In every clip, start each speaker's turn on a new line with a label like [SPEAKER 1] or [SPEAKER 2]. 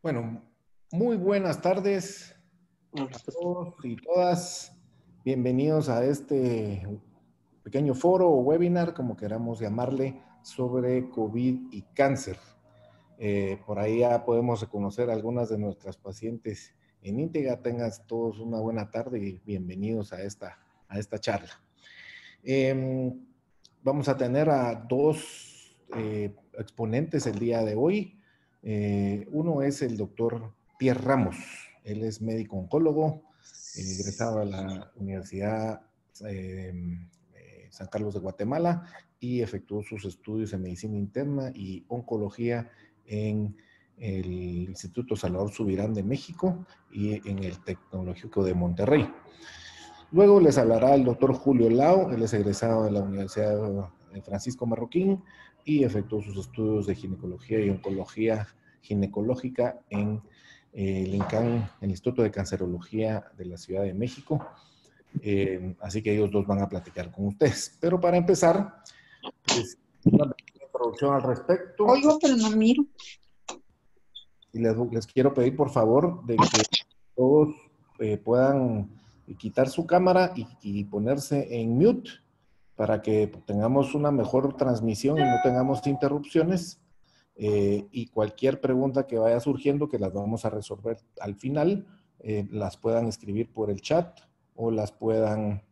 [SPEAKER 1] Bueno, muy buenas tardes a todos y todas. Bienvenidos a este pequeño foro o webinar, como queramos llamarle, sobre COVID y cáncer. Por ahí ya podemos reconocer algunas de nuestras pacientes en íntegra. Tengas todos una buena tarde y bienvenidos a esta charla. Eh, Vamos a tener a dos exponentes el día de hoy. Uno es el doctor Pierre Ramos. Él es médico oncólogo, egresado de la Universidad San Carlos de Guatemala y efectuó sus estudios en medicina interna y oncología en el Instituto Salvador Subirán de México y en el Tecnológico de Monterrey. Luego les hablará el doctor Julio Lao, él es egresado de la Universidad de Francisco Marroquín y efectuó sus estudios de ginecología y oncología ginecológica en el INCAN, el Instituto de Cancerología de la Ciudad de México. Así que ellos dos van a platicar con ustedes. Pero para empezar, pues una introducción al respecto.
[SPEAKER 2] Oigo, pero no miro.
[SPEAKER 1] Y les quiero pedir por favor de que todos puedan quitar su cámara y ponerse en mute para que tengamos una mejor transmisión y no tengamos interrupciones. Y cualquier pregunta que vaya surgiendo, que las vamos a resolver al final, las puedan escribir por el chat o las pueden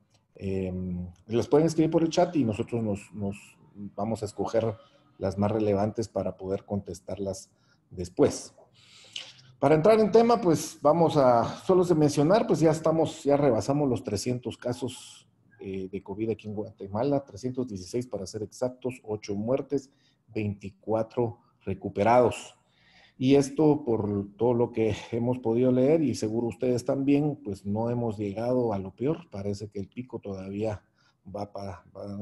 [SPEAKER 1] escribir por el chat y nosotros nos vamos a escoger las más relevantes para poder contestarlas después. Para entrar en tema, pues vamos a solo de mencionar, pues ya rebasamos los 300 casos de COVID aquí en Guatemala, 316 para ser exactos, 8 muertes, 24 recuperados. Y esto por todo lo que hemos podido leer y seguro ustedes también, pues no hemos llegado a lo peor. Parece que el pico todavía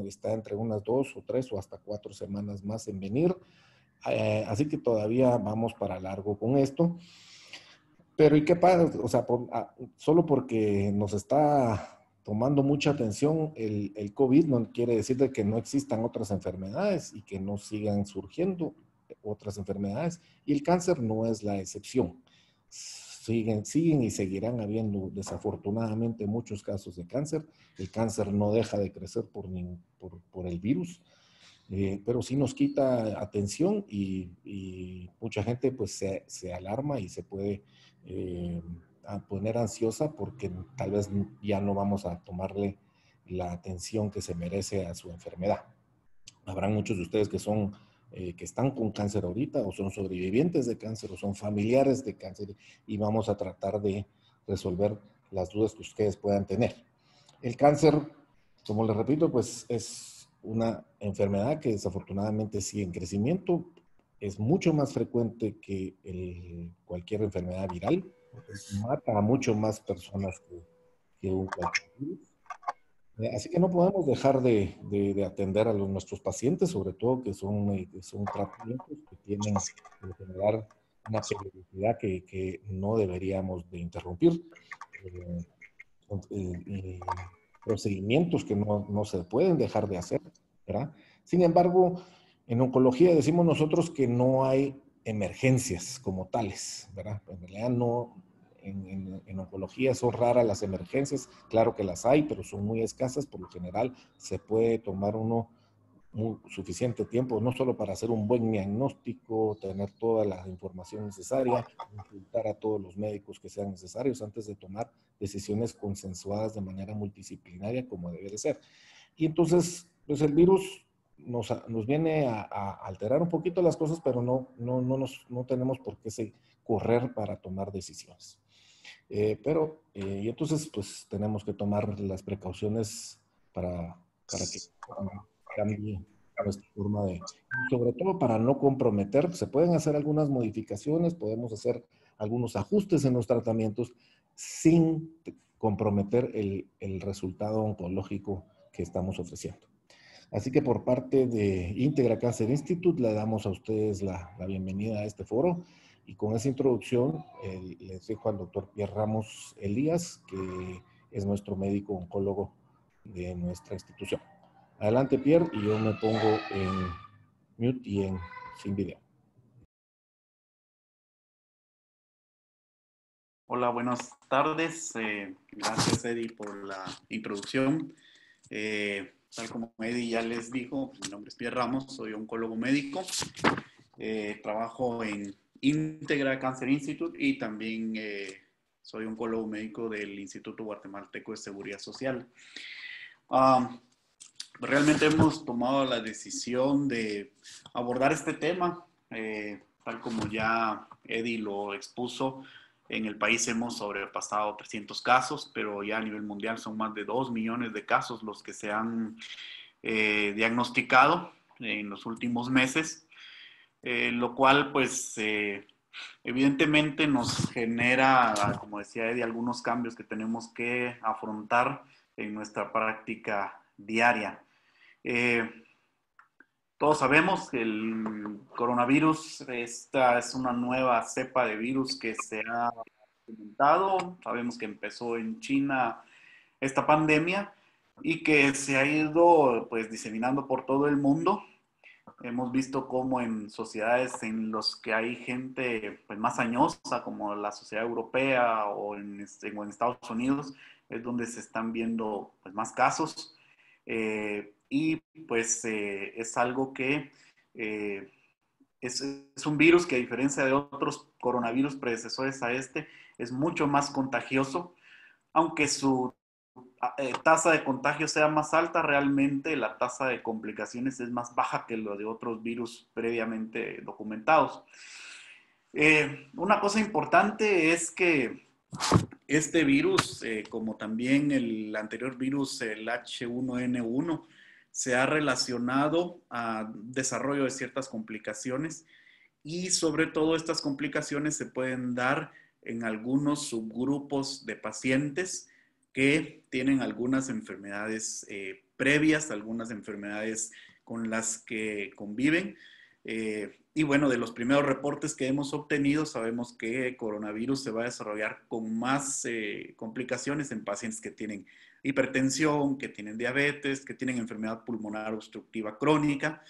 [SPEAKER 1] está entre unas 2 o 3 o hasta 4 semanas más en venir. Así que todavía vamos para largo con esto. Pero ¿y qué pasa? O sea, solo porque nos está tomando mucha atención el COVID no quiere decir de que no existan otras enfermedades y que no sigan surgiendo otras enfermedades. Y el cáncer no es la excepción. Siguen y seguirán habiendo desafortunadamente muchos casos de cáncer. El cáncer no deja de crecer por el virus, pero sí nos quita atención y mucha gente pues se alarma y se puede a poner ansiosa porque tal vez ya no vamos a tomarle la atención que se merece a su enfermedad. Habrán muchos de ustedes que están con cáncer ahorita o son sobrevivientes de cáncer o son familiares de cáncer y vamos a tratar de resolver las dudas que ustedes puedan tener. El cáncer, como les repito, pues es una enfermedad que desafortunadamente sigue en crecimiento, es mucho más frecuente que cualquier enfermedad viral, mata a mucho más personas que un cualquier virus. Así que no podemos dejar de atender a nuestros pacientes, sobre todo que son tratamientos que tienen que generar una periodicidad que no deberíamos de interrumpir. Eh, Procedimientos que no se pueden dejar de hacer, ¿verdad? Sin embargo, en oncología decimos nosotros que no hay emergencias como tales, ¿verdad? En realidad no, en oncología son raras las emergencias, claro que las hay, pero son muy escasas, por lo general se puede tomar suficiente tiempo, no solo para hacer un buen diagnóstico, tener toda la información necesaria, consultar a todos los médicos que sean necesarios antes de tomar decisiones consensuadas de manera multidisciplinaria como debe de ser. Y entonces, pues el virus nos viene a alterar un poquito las cosas, pero no tenemos por qué correr para tomar decisiones. Y entonces, pues tenemos que tomar las precauciones para que cambie nuestra forma sobre todo para no comprometer, se pueden hacer algunas modificaciones, podemos hacer algunos ajustes en los tratamientos sin comprometer el resultado oncológico que estamos ofreciendo. Así que por parte de Integra Cancer Institute le damos a ustedes la bienvenida a este foro y con esa introducción les dejo al doctor Pierre Ramos Elías, que es nuestro médico oncólogo de nuestra institución. Adelante, Pierre, y yo me pongo en mute y sin video.
[SPEAKER 2] Hola, buenas tardes. Gracias, Eddie, por la introducción. Tal como Eddie ya les dijo, mi nombre es Pierre Ramos, soy oncólogo médico. Trabajo en Integra Cancer Institute y también soy oncólogo médico del Instituto Guatemalteco de Seguridad Social. Realmente hemos tomado la decisión de abordar este tema, tal como ya Eddie lo expuso. En el país hemos sobrepasado 300 casos, pero ya a nivel mundial son más de 2 millones de casos los que se han diagnosticado en los últimos meses, lo cual pues evidentemente nos genera, como decía Eddie, algunos cambios que tenemos que afrontar en nuestra práctica diaria. Eh, todos sabemos que el coronavirus, esta es una nueva cepa de virus que se ha implementado. Sabemos que empezó en China esta pandemia y que se ha ido pues diseminando por todo el mundo. Hemos visto cómo en sociedades en las que hay gente pues, más añosa, como la sociedad europea o o en Estados Unidos, es donde se están viendo pues, más casos. Y pues es algo que es un virus que a diferencia de otros coronavirus predecesores a este, es mucho más contagioso, aunque su tasa de contagio sea más alta, realmente la tasa de complicaciones es más baja que lo de otros virus previamente documentados. Una cosa importante es que este virus, como también el anterior virus, el H1N1, se ha relacionado a desarrollo de ciertas complicaciones y sobre todo estas complicaciones se pueden dar en algunos subgrupos de pacientes que tienen algunas enfermedades previas, algunas enfermedades con las que conviven. Y bueno, de los primeros reportes que hemos obtenido, sabemos que el coronavirus se va a desarrollar con más complicaciones en pacientes que tienen hipertensión, que tienen diabetes, que tienen enfermedad pulmonar obstructiva crónica.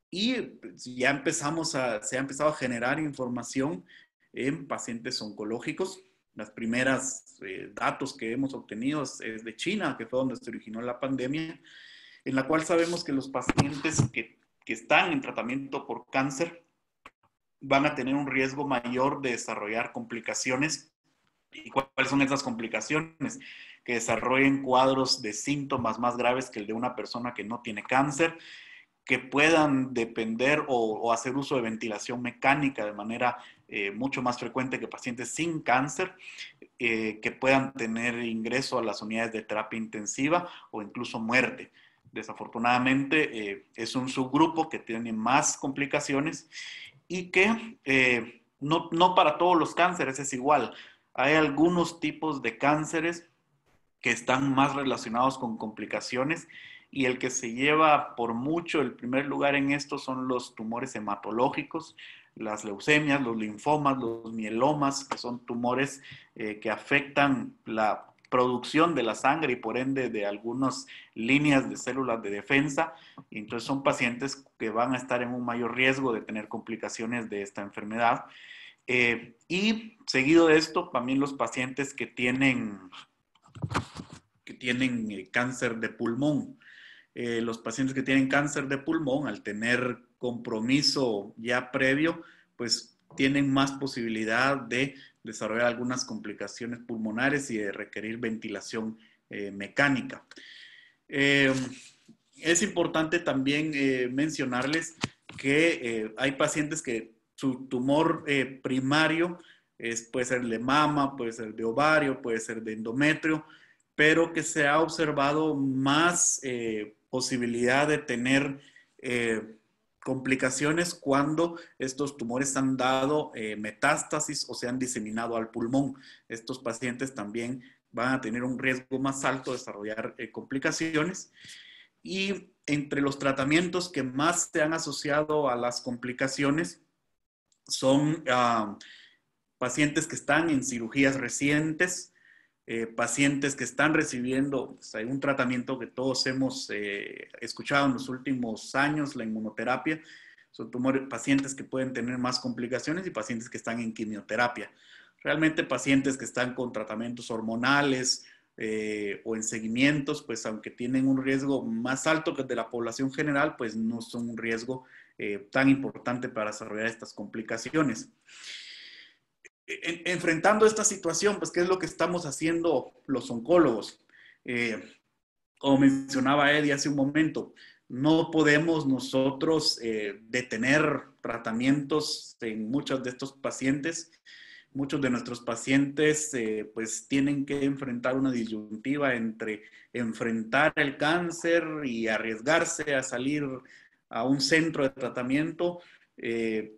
[SPEAKER 2] Y ya se ha empezado a generar información en pacientes oncológicos. Las primeras datos que hemos obtenido es de China, que fue donde se originó la pandemia, en la cual sabemos que los pacientes que están en tratamiento por cáncer van a tener un riesgo mayor de desarrollar complicaciones. ¿Y cuáles son esas complicaciones? Que desarrollen cuadros de síntomas más graves que el de una persona que no tiene cáncer, que puedan depender o hacer uso de ventilación mecánica de manera mucho más frecuente que pacientes sin cáncer, que puedan tener ingreso a las unidades de terapia intensiva o incluso muerte. Desafortunadamente es un subgrupo que tiene más complicaciones y que no para todos los cánceres es igual. Hay algunos tipos de cánceres que están más relacionados con complicaciones y el que se lleva por mucho el primer lugar en esto son los tumores hematológicos, las leucemias, los linfomas, los mielomas, que son tumores que afectan la producción de la sangre y por ende de algunas líneas de células de defensa. Y entonces son pacientes que van a estar en un mayor riesgo de tener complicaciones de esta enfermedad. Y seguido de esto, también los pacientes que tienen cáncer de pulmón. Los pacientes que tienen cáncer de pulmón, al tener compromiso ya previo, pues tienen más posibilidad de desarrollar algunas complicaciones pulmonares y de requerir ventilación mecánica. Es importante también mencionarles que hay pacientes que su tumor primario puede ser de mama, puede ser de ovario, puede ser de endometrio, pero que se ha observado más posibilidad de tener complicaciones cuando estos tumores han dado metástasis o se han diseminado al pulmón. Estos pacientes también van a tener un riesgo más alto de desarrollar complicaciones. Y entre los tratamientos que más se han asociado a las complicaciones son pacientes que están en cirugías recientes, pacientes que están recibiendo un tratamiento que todos hemos escuchado en los últimos años, la inmunoterapia. Son pacientes que pueden tener más complicaciones y pacientes que están en quimioterapia. Realmente pacientes que están con tratamientos hormonales o en seguimientos, pues aunque tienen un riesgo más alto que el de la población general, pues no son un riesgo tan importante para desarrollar estas complicaciones. Enfrentando esta situación, pues, ¿qué es lo que estamos haciendo los oncólogos? Como mencionaba Eddie hace un momento, no podemos nosotros detener tratamientos en muchos de estos pacientes. Muchos de nuestros pacientes pues tienen que enfrentar una disyuntiva entre enfrentar el cáncer y arriesgarse a salir a un centro de tratamiento,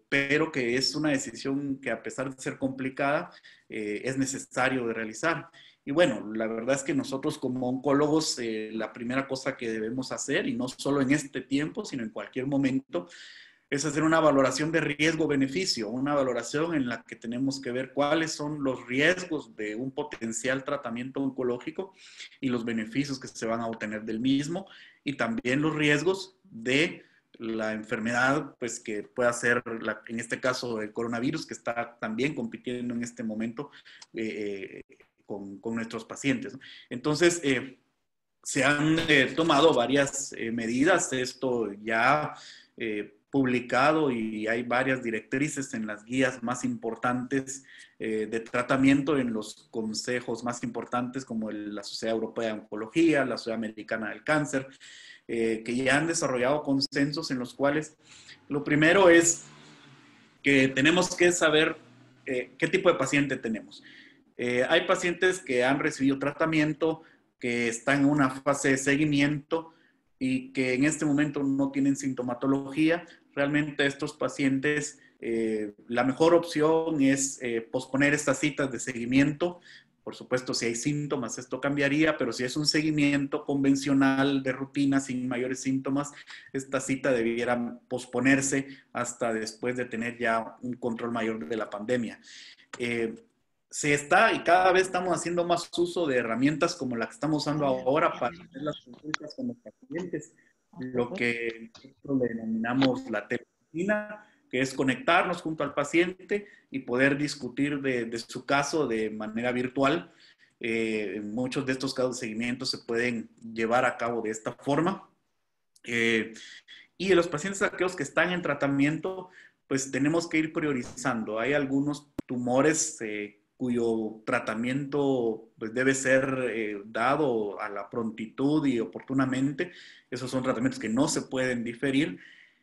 [SPEAKER 2] pero que es una decisión que a pesar de ser complicada, es necesario de realizar. Y bueno, la verdad es que nosotros como oncólogos, la primera cosa que debemos hacer, y no solo en este tiempo, sino en cualquier momento, es hacer una valoración de riesgo-beneficio, una valoración en la que tenemos que ver cuáles son los riesgos de un potencial tratamiento oncológico y los beneficios que se van a obtener del mismo, y también los riesgos de la enfermedad, pues que pueda ser, en este caso, el coronavirus, que está también compitiendo en este momento con nuestros pacientes. Entonces, se han tomado varias medidas, esto ya publicado, y hay varias directrices en las guías más importantes de tratamiento en los consejos más importantes como la Sociedad Europea de Oncología, la Sociedad Americana del Cáncer, que ya han desarrollado consensos en los cuales lo primero es que tenemos que saber qué tipo de paciente tenemos. Hay pacientes que han recibido tratamiento, que están en una fase de seguimiento y que en este momento no tienen sintomatología. Realmente estos pacientes, la mejor opción es posponer estas citas de seguimiento. Por supuesto, si hay síntomas, esto cambiaría, pero si es un seguimiento convencional de rutina sin mayores síntomas, esta cita debiera posponerse hasta después de tener ya un control mayor de la pandemia. Se está y cada vez estamos haciendo más uso de herramientas como la que estamos usando ahora para hacer las consultas con los pacientes, lo que nosotros le denominamos la telemedicina, que es conectarnos junto al paciente y poder discutir de su caso de manera virtual. Muchos de estos casos de seguimiento se pueden llevar a cabo de esta forma. Y de los pacientes aquellos que están en tratamiento, pues tenemos que ir priorizando. Hay algunos tumores cuyo tratamiento pues, debe ser dado a la prontitud y oportunamente. Esos son tratamientos que no se pueden diferir.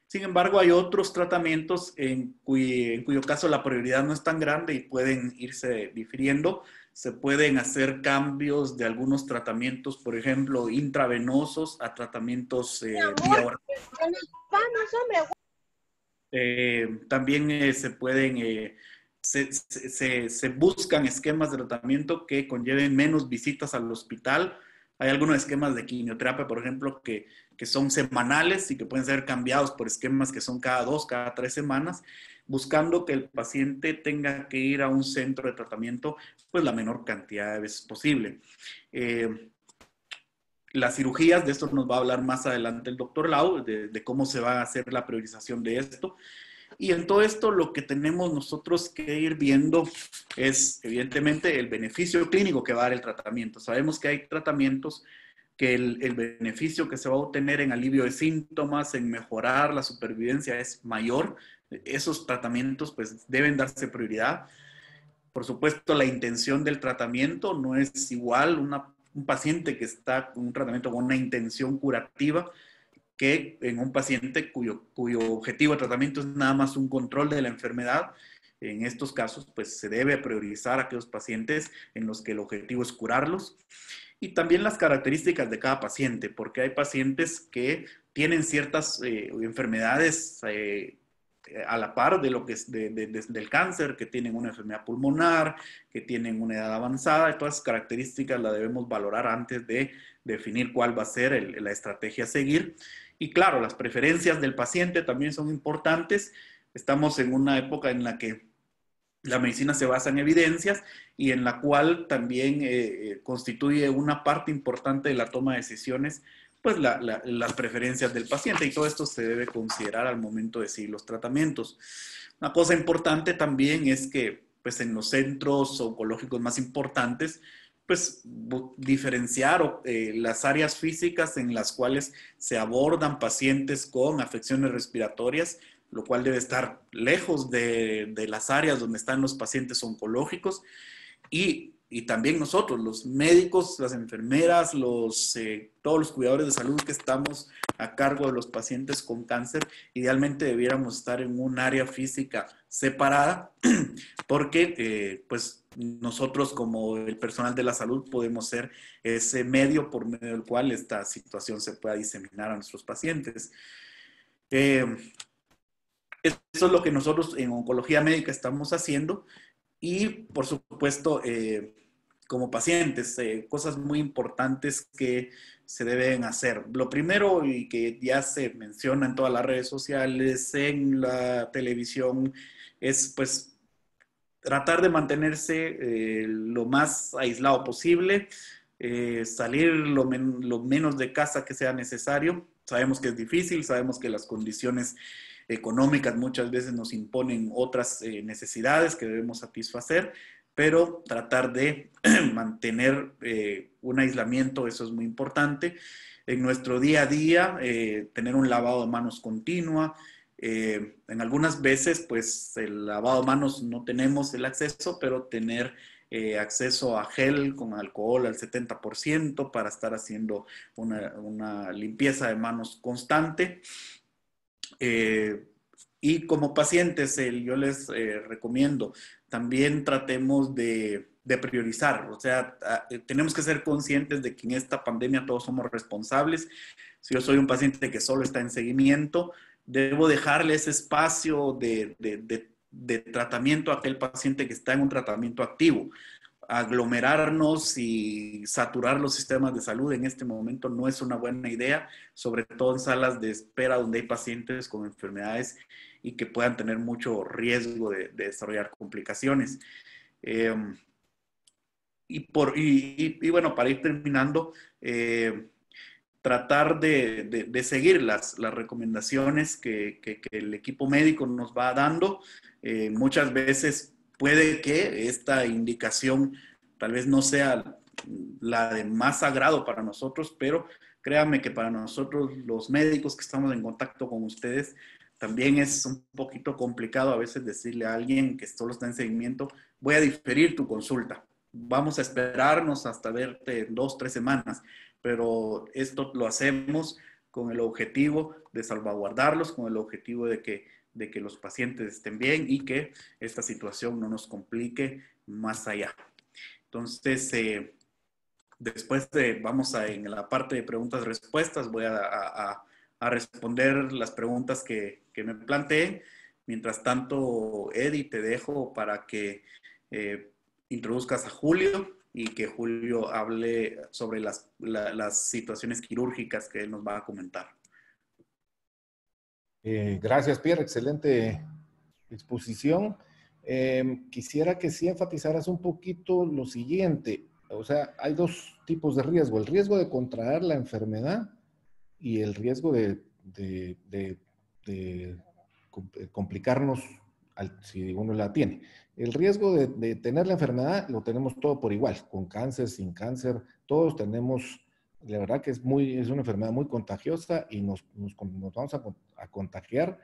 [SPEAKER 2] Sin embargo, hay otros tratamientos en cuyo caso la prioridad no es tan grande y pueden irse difiriendo. Se pueden hacer cambios de algunos tratamientos, por ejemplo, intravenosos a tratamientos vía oral. También se pueden, se buscan esquemas de tratamiento que conlleven menos visitas al hospital. Hay algunos esquemas de quimioterapia, por ejemplo, que son semanales y que pueden ser cambiados por esquemas que son cada 2, cada 3 semanas, buscando que el paciente tenga que ir a un centro de tratamiento pues la menor cantidad de veces posible. Las cirugías, de esto nos va a hablar más adelante el doctor Lau, de cómo se va a hacer la priorización de esto. Y en todo esto lo que tenemos nosotros que ir viendo es evidentemente el beneficio clínico que va a dar el tratamiento. Sabemos que hay tratamientos que el beneficio que se va a obtener en alivio de síntomas, en mejorar la supervivencia es mayor. Esos tratamientos pues deben darse prioridad. Por supuesto, la intención del tratamiento no es igual un paciente que está con un tratamiento con una intención curativa que en un paciente cuyo objetivo de tratamiento es nada más un control de la enfermedad. En estos casos, pues se debe priorizar a aquellos pacientes en los que el objetivo es curarlos. Y también las características de cada paciente, porque hay pacientes que tienen ciertas enfermedades a la par de lo que es del cáncer, que tienen una enfermedad pulmonar, que tienen una edad avanzada, y todas esas características las debemos valorar antes de definir cuál va a ser la estrategia a seguir. Y claro, las preferencias del paciente también son importantes. Estamos en una época en la que la medicina se basa en evidencias y en la cual también constituye una parte importante de la toma de decisiones, pues las preferencias del paciente, y todo esto se debe considerar al momento de seguir los tratamientos. Una cosa importante también es que pues en los centros oncológicos más importantes, pues diferenciar las áreas físicas en las cuales se abordan pacientes con afecciones respiratorias, lo cual debe estar lejos de las áreas donde están los pacientes oncológicos. Y también nosotros, los médicos, las enfermeras, todos los cuidadores de salud que estamos a cargo de los pacientes con cáncer, idealmente debiéramos estar en un área física separada, porque pues nosotros como el personal de la salud podemos ser ese medio por medio del cual esta situación se pueda diseminar a nuestros pacientes. Eso es lo que nosotros en oncología médica estamos haciendo. Y por supuesto, como pacientes, cosas muy importantes que se deben hacer. Lo primero, y que ya se menciona en todas las redes sociales, en la televisión, es pues tratar de mantenerse lo más aislado posible, salir lo menos de casa que sea necesario. Sabemos que es difícil, sabemos que las condiciones económicas muchas veces nos imponen otras necesidades que debemos satisfacer, pero tratar de mantener un aislamiento, eso es muy importante. En nuestro día a día, tener un lavado de manos continua. En algunas veces, pues el lavado de manos no tenemos el acceso, pero tener acceso a gel con alcohol al 70% para estar haciendo una limpieza de manos constante. Y como pacientes, yo les recomiendo, también tratemos de priorizar, o sea, tenemos que ser conscientes de que en esta pandemia todos somos responsables. Si yo soy un paciente que solo está en seguimiento, debo dejarle ese espacio de tratamiento a aquel paciente que está en un tratamiento activo. Aglomerarnos y saturar los sistemas de salud en este momento no es una buena idea, sobre todo en salas de espera donde hay pacientes con enfermedades y que puedan tener mucho riesgo de desarrollar complicaciones. Eh, y bueno, para ir terminando, tratar de seguir las recomendaciones que el equipo médico nos va dando. Muchas veces puede que esta indicación tal vez no sea la de más agrado para nosotros, pero créanme que para nosotros, los médicos que estamos en contacto con ustedes, también es un poquito complicado a veces decirle a alguien que solo está en seguimiento, voy a diferir tu consulta, vamos a esperarnos hasta verte en 2, 3 semanas, pero esto lo hacemos con el objetivo de salvaguardarlos, con el objetivo de que los pacientes estén bien y que esta situación no nos complique más allá. Entonces, después vamos en la parte de preguntas-respuestas, voy a responder las preguntas que me planteé. Mientras tanto, Eddie, te dejo para que introduzcas a Julio y que Julio hable sobre las situaciones quirúrgicas que él nos va a comentar.
[SPEAKER 1] Gracias, Pierre. Excelente exposición. Quisiera que sí enfatizaras un poquito lo siguiente. O sea, hay dos tipos de riesgo. El riesgo de contraer la enfermedad y el riesgo de complicarnos si uno la tiene. El riesgo de tener la enfermedad lo tenemos todo por igual, con cáncer, sin cáncer, todos tenemos, la verdad que es una enfermedad muy contagiosa y nos vamos a contagiar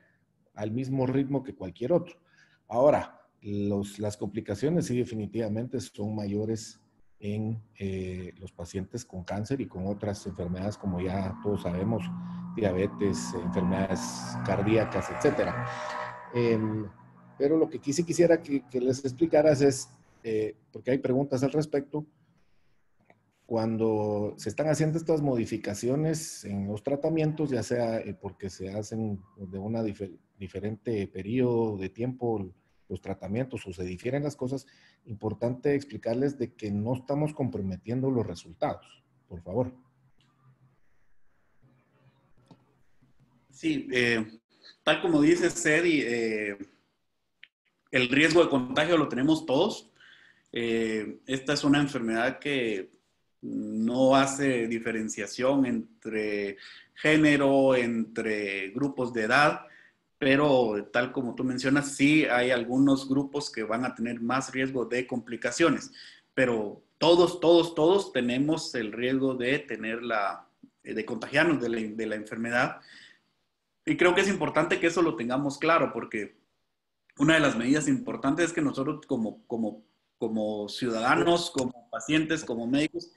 [SPEAKER 1] al mismo ritmo que cualquier otro. Ahora, las complicaciones sí definitivamente son mayores en los pacientes con cáncer y con otras enfermedades como ya todos sabemos, diabetes, enfermedades cardíacas, etcétera. Pero lo que quisiera que les explicaras es, porque hay preguntas al respecto, cuando se están haciendo estas modificaciones en los tratamientos, ya sea porque se hacen de una diferente periodo de tiempo los tratamientos o se difieren las cosas, importante explicarles de que no estamos comprometiendo los resultados, por favor.
[SPEAKER 2] Sí, tal como dices, Eddie, el riesgo de contagio lo tenemos todos. Esta es una enfermedad que no hace diferenciación entre género, entre grupos de edad. pero tal como tú mencionas, sí hay algunos grupos que van a tener más riesgo de complicaciones, pero todos tenemos el riesgo de tener de contagiarnos de la enfermedad. Y creo que es importante que eso lo tengamos claro, porque una de las medidas importantes es que nosotros como ciudadanos, como pacientes, como médicos,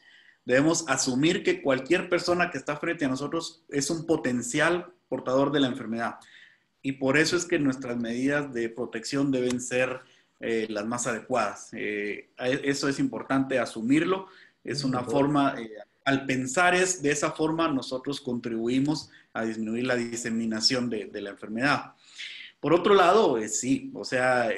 [SPEAKER 2] debemos asumir que cualquier persona que está frente a nosotros es un potencial portador de la enfermedad. Y por eso es que nuestras medidas de protección deben ser las más adecuadas. Eso es importante asumirlo. Es una forma, al pensar de esa forma, nosotros contribuimos a disminuir la diseminación de la enfermedad. Por otro lado, sí, o sea,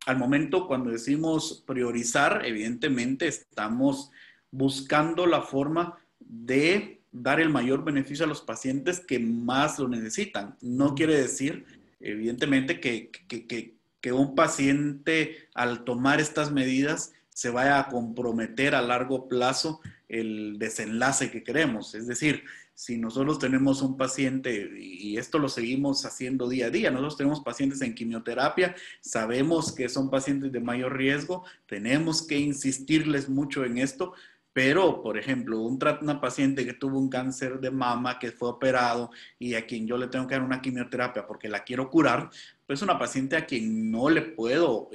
[SPEAKER 2] al momento cuando decimos priorizar, evidentemente estamos buscando la forma de dar el mayor beneficio a los pacientes que más lo necesitan. No quiere decir, evidentemente, que un paciente al tomar estas medidas se vaya a comprometer a largo plazo el desenlace que queremos. Es decir, si nosotros tenemos un paciente, y esto lo seguimos haciendo día a día, nosotros tenemos pacientes en quimioterapia, sabemos que son pacientes de mayor riesgo, tenemos que insistirles mucho en esto, pero, por ejemplo, una paciente que tuvo un cáncer de mama, que fue operado y a quien yo le tengo que dar una quimioterapia porque la quiero curar, pues una paciente a quien no le puedo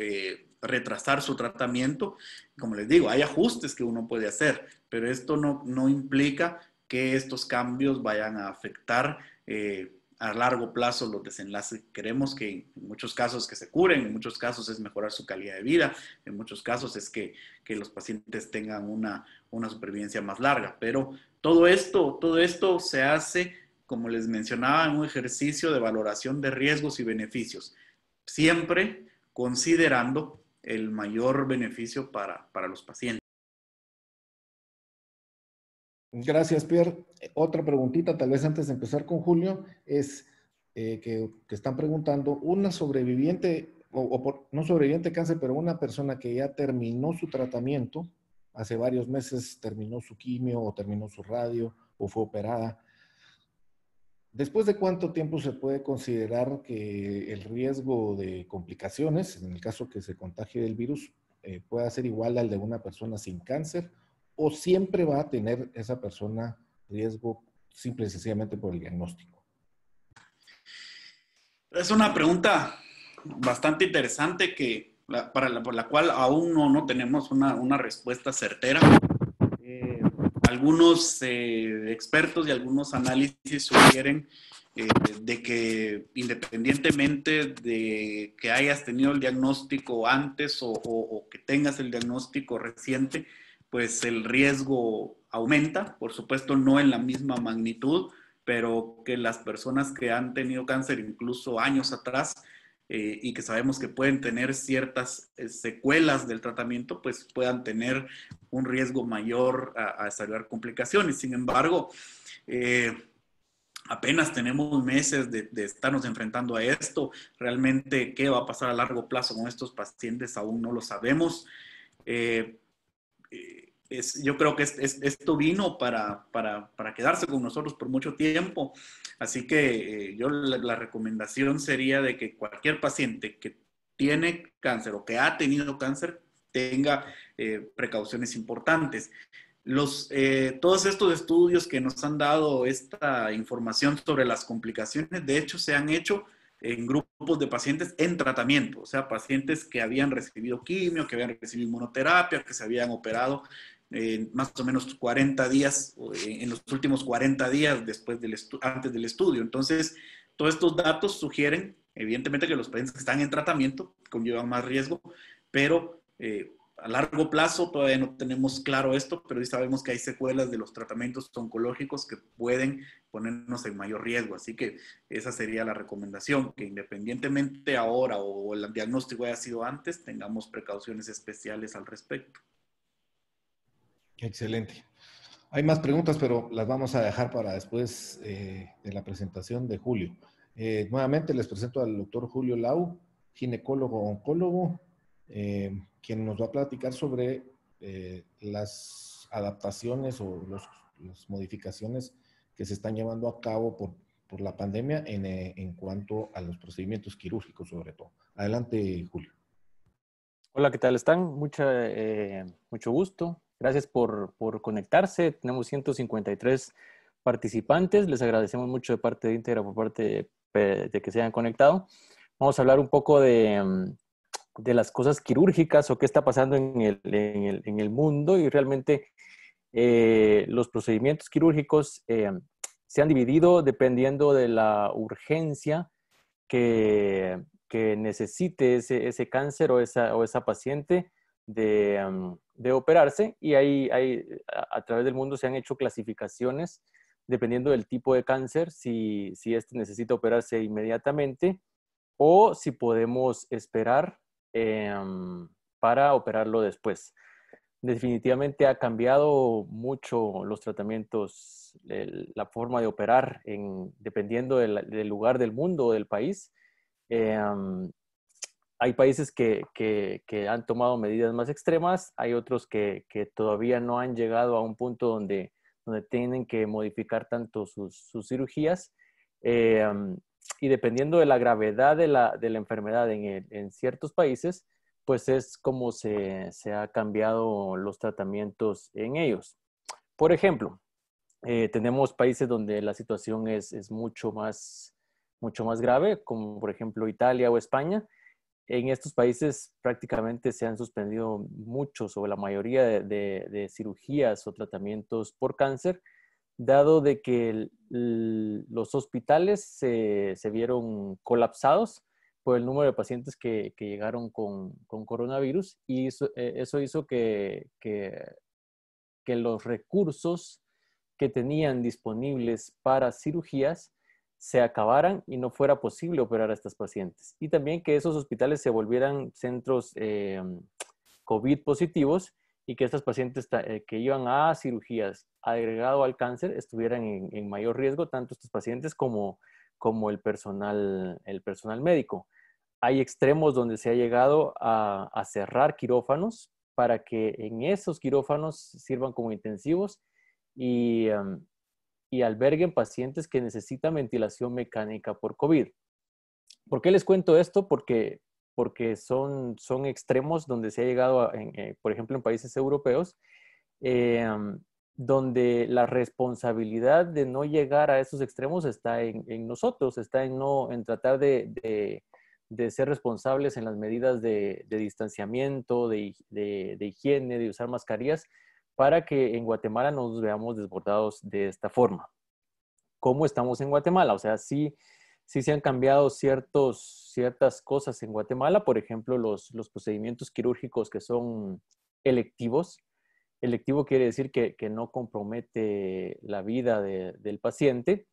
[SPEAKER 2] retrasar su tratamiento. Como les digo, hay ajustes que uno puede hacer, pero esto no implica que estos cambios vayan a afectar a largo plazo los desenlaces que queremos, que en muchos casos que se curen, en muchos casos es mejorar su calidad de vida, en muchos casos es que los pacientes tengan una supervivencia más larga. Pero todo esto se hace, como les mencionaba, en un ejercicio de valoración de riesgos y beneficios, siempre considerando el mayor beneficio para los pacientes.
[SPEAKER 1] Gracias, Pierre. Otra preguntita, tal vez antes de empezar con Julio, es que están preguntando, una sobreviviente, no sobreviviente de cáncer, pero una persona que ya terminó su tratamiento, hace varios meses terminó su quimio o terminó su radio o fue operada, ¿después de cuánto tiempo se puede considerar que el riesgo de complicaciones, en el caso que se contagie del virus, pueda ser igual al de una persona sin cáncer? ¿O siempre va a tener esa persona riesgo simple y sencillamente por el diagnóstico?
[SPEAKER 2] Es una pregunta bastante interesante por la cual aún no tenemos una respuesta certera. Eh, Algunos expertos y algunos análisis sugieren de que independientemente de que hayas tenido el diagnóstico antes o que tengas el diagnóstico reciente, pues el riesgo aumenta, por supuesto no en la misma magnitud, pero que las personas que han tenido cáncer incluso años atrás y que sabemos que pueden tener ciertas secuelas del tratamiento, pues puedan tener un riesgo mayor a desarrollar complicaciones. Sin embargo, apenas tenemos meses de estarnos enfrentando a esto. Realmente, ¿qué va a pasar a largo plazo con estos pacientes? Aún no lo sabemos. Eh, yo creo que esto vino para quedarse con nosotros por mucho tiempo. Así que yo la recomendación sería de que cualquier paciente que tiene cáncer o que ha tenido cáncer tenga precauciones importantes. Todos estos estudios que nos han dado esta información sobre las complicaciones, de hecho, se han hecho en grupos de pacientes en tratamiento, o sea, pacientes que habían recibido quimio, que habían recibido inmunoterapia, que se habían operado más o menos 40 días, en los últimos 40 días antes del estudio. Entonces, todos estos datos sugieren, evidentemente, que los pacientes que están en tratamiento conllevan más riesgo, pero a largo plazo todavía no tenemos claro esto, pero sí sabemos que hay secuelas de los tratamientos oncológicos que pueden ponernos en mayor riesgo. Así que esa sería la recomendación, que independientemente ahora o el diagnóstico haya sido antes, tengamos precauciones especiales al respecto.
[SPEAKER 1] Excelente. Hay más preguntas, pero las vamos a dejar para después de la presentación de Julio. Nuevamente les presento al doctor Julio Lau, ginecólogo-oncólogo, quien nos va a platicar sobre las adaptaciones o las modificaciones que se están llevando a cabo por la pandemia en cuanto a los procedimientos quirúrgicos sobre todo. Adelante, Julio.
[SPEAKER 3] Hola, ¿qué tal están? Mucho gusto. Gracias por conectarse. Tenemos 153 participantes. Les agradecemos mucho de parte de Íntegra por parte de que se hayan conectado. Vamos a hablar un poco de las cosas quirúrgicas o qué está pasando en el mundo, y realmente los procedimientos quirúrgicos se han dividido dependiendo de la urgencia que necesite ese cáncer o esa paciente de operarse. Y a través del mundo se han hecho clasificaciones dependiendo del tipo de cáncer, si este necesita operarse inmediatamente o si podemos esperar para operarlo después. Definitivamente ha cambiado mucho los tratamientos, la forma de operar dependiendo del lugar del mundo o del país. Hay países que han tomado medidas más extremas, hay otros que todavía no han llegado a un punto donde tienen que modificar tanto sus cirugías. Y dependiendo de la gravedad de la enfermedad en ciertos países, pues es como se ha cambiado los tratamientos en ellos. Por ejemplo, tenemos países donde la situación es mucho más grave, como por ejemplo Italia o España. En estos países prácticamente se han suspendido muchos o la mayoría de cirugías o tratamientos por cáncer, dado de que los hospitales se vieron colapsados por el número de pacientes que llegaron con coronavirus, y eso hizo que los recursos que tenían disponibles para cirugías se acabaran y no fuera posible operar a estas pacientes. Y también que esos hospitales se volvieran centros COVID positivos, y que estas pacientes que iban a cirugías agregado al cáncer estuvieran en mayor riesgo, tanto estos pacientes como el personal médico. Hay extremos donde se ha llegado a cerrar quirófanos para que en esos quirófanos sirvan como intensivos y alberguen pacientes que necesitan ventilación mecánica por COVID. ¿Por qué les cuento esto? Porque son extremos donde se ha llegado, por ejemplo, en países europeos, eh, donde la responsabilidad de no llegar a esos extremos está en nosotros, está en tratar de ser responsables en las medidas de distanciamiento, de higiene, de usar mascarillas, para que en Guatemala no nos veamos desbordados de esta forma. ¿Cómo estamos en Guatemala? O sea, sí se han cambiado ciertas cosas en Guatemala. Por ejemplo, los procedimientos quirúrgicos que son electivos. Electivo quiere decir que no compromete la vida del paciente.